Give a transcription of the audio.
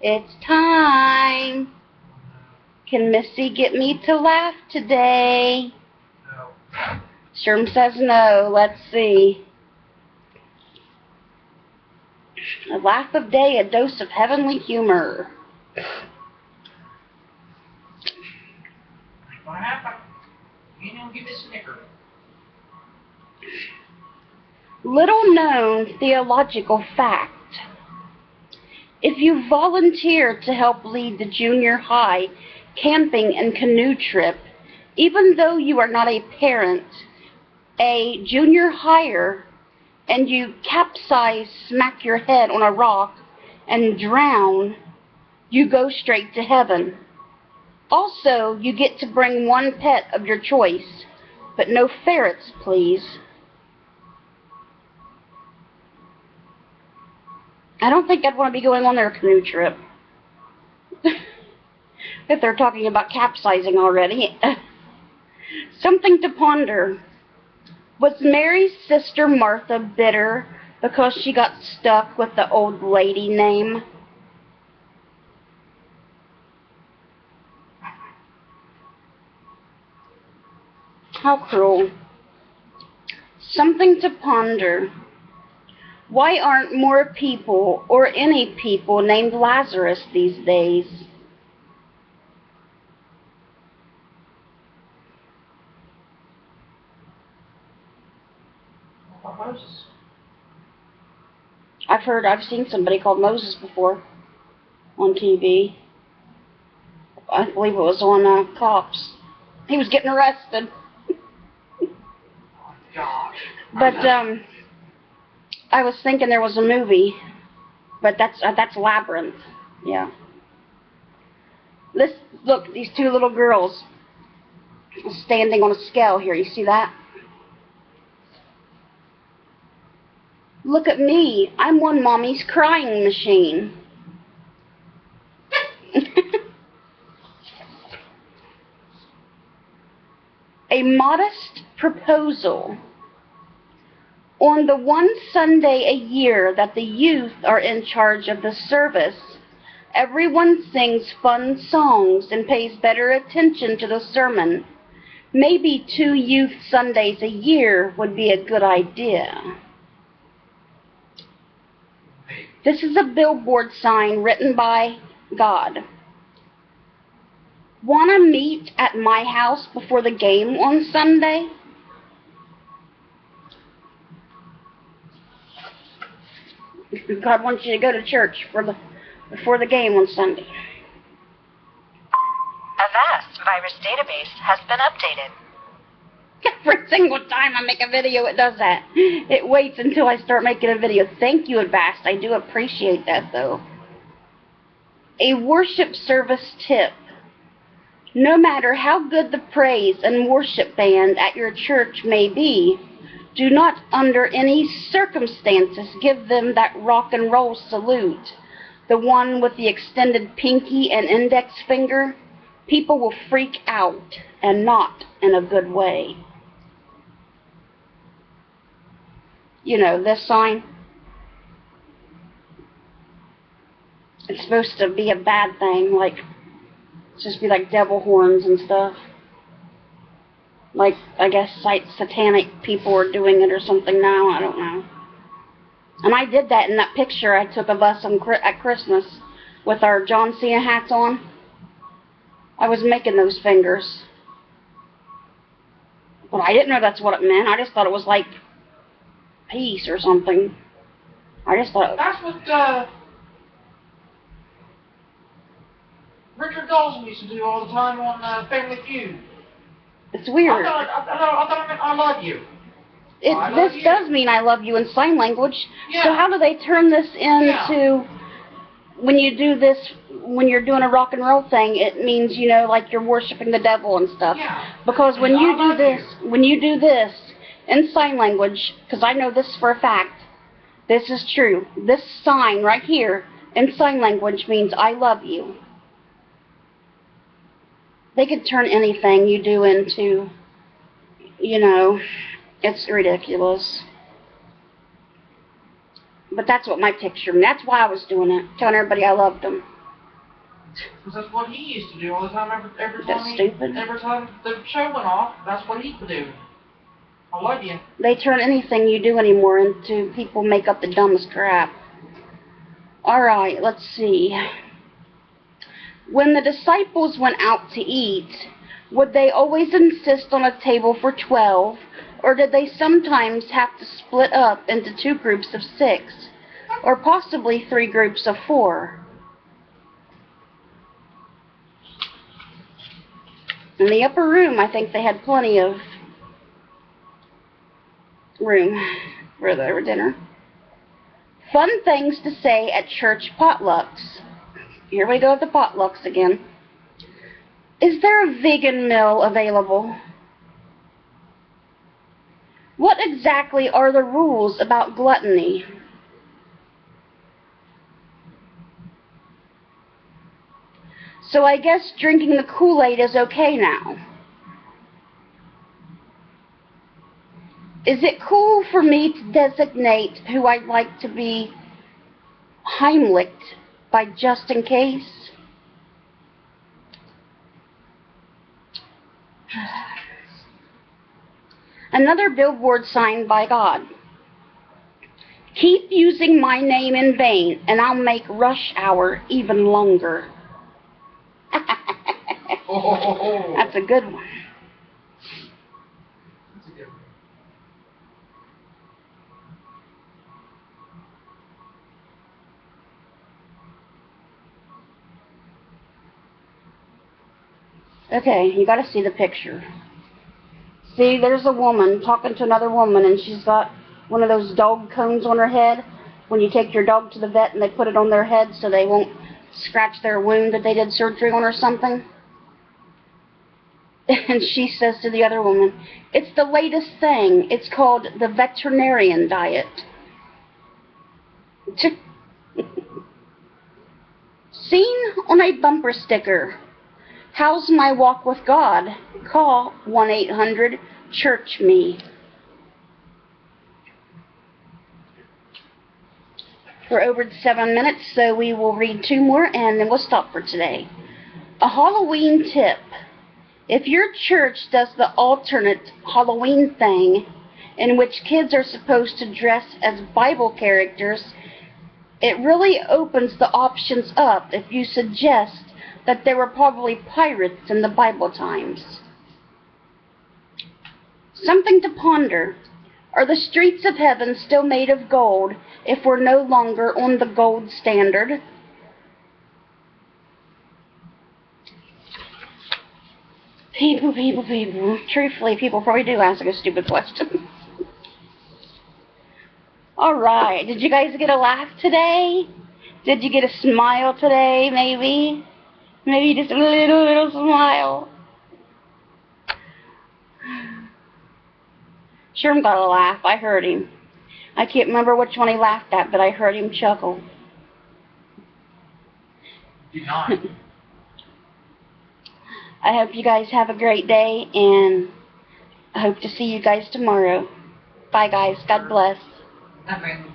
It's time. Can Missy get me to laugh today? No. Sherm says no. Let's see. A laugh of day, a dose of heavenly humor. What happened? You don't give a snicker. Little known theological fact. If you volunteer to help lead the junior high camping and canoe trip, even though you are not a parent, a junior higher, and you capsize, smack your head on a rock, and drown, you go straight to heaven. Also, you get to bring one pet of your choice, but no ferrets, please. I don't think I'd want to be going on their canoe trip. If they're talking about capsizing already. Something to ponder. Was Mary's sister Martha bitter because she got stuck with the old lady name? How cruel. Something to ponder. Why aren't more people, or any people, named Lazarus these days? Moses. I've seen somebody called Moses before on TV. I believe it was on Cops. He was getting arrested. Oh, gosh. But I was thinking there was a movie, but that's Labyrinth. Yeah. Look, these two little girls standing on a scale here. You see that? Look at me. I'm one mommy's crying machine. A modest proposal. On the one Sunday a year that the youth are in charge of the service, everyone sings fun songs and pays better attention to the sermon. Maybe 2 youth Sundays a year would be a good idea. This is a billboard sign written by God. Wanna meet at my house before the game on Sunday? God wants you to go to church before the game on Sunday. Avast virus database has been updated. Every single time I make a video, it does that. It waits until I start making a video. Thank you, Avast. I do appreciate that, though. A worship service tip. No matter how good the praise and worship band at your church may be, do not under any circumstances give them that rock and roll salute, the one with the extended pinky and index finger. People will freak out, and not in a good way. You know, this sign, it's supposed to be a bad thing, like, it's supposed to be like devil horns and stuff. Like, I guess satanic people are doing it or something now, I don't know. And I did that in that picture I took of us at Christmas with our John Cena hats on. I was making those fingers. But I didn't know that's what it meant. I just thought it was like peace or something. I just thought... That's what Richard Dawson used to do all the time on Family Feud. It's weird. I thought it meant I love you. This does mean I love you in sign language. Yeah. So how do they turn this into... Yeah. When you do this, when you're doing a rock and roll thing, it means, you know, like you're worshiping the devil and stuff. Yeah. Because when you do this in sign language, because I know this for a fact, this is true. This sign right here in sign language means I love you. They could turn anything you do into, you know, it's ridiculous. But that's what my picture, and that's why I was doing it, telling everybody I loved them. Because that's what he used to do all the time. Every That's time stupid. every time the show went off, that's what he would do. I love you. They turn anything you do anymore into people make up the dumbest crap. Alright, let's see. When the disciples went out to eat, would they always insist on a table for 12, or did they sometimes have to split up into 2 groups of 6, or possibly 3 groups of 4? In the upper room, I think they had plenty of room for their dinner. Fun things to say at church potlucks. Here we go with the potlucks again. Is there a vegan meal available? What exactly are the rules about gluttony? So I guess drinking the Kool-Aid is okay now. Is it cool for me to designate who I'd like to be Heimlicked by just in case? Another billboard sign by God. Keep using my name in vain, and I'll make rush hour even longer. That's a good one. That's a good one. Okay, you gotta see the picture. See, there's a woman talking to another woman, and she's got one of those dog cones on her head. When you take your dog to the vet and they put it on their head so they won't scratch their wound that they did surgery on or something. And she says to the other woman, it's the latest thing. It's called the veterinarian diet. Seen on a bumper sticker. How's my walk with God? Call 1-800-CHURCH-ME. We're over 7 minutes, so we will read 2 more and then we'll stop for today. A Halloween tip. If your church does the alternate Halloween thing, in which kids are supposed to dress as Bible characters, it really opens the options up if you suggest that there were probably pirates in the Bible times. Something to ponder. Are the streets of heaven still made of gold if we're no longer on the gold standard? People. Truthfully, people probably do ask a stupid question. Alright, did you guys get a laugh today? Did you get a smile today, maybe? Maybe just a little smile. Sherm got a laugh. I heard him. I can't remember which one he laughed at, but I heard him chuckle. Did not. I hope you guys have a great day, and I hope to see you guys tomorrow. Bye, guys. God bless. Nothing.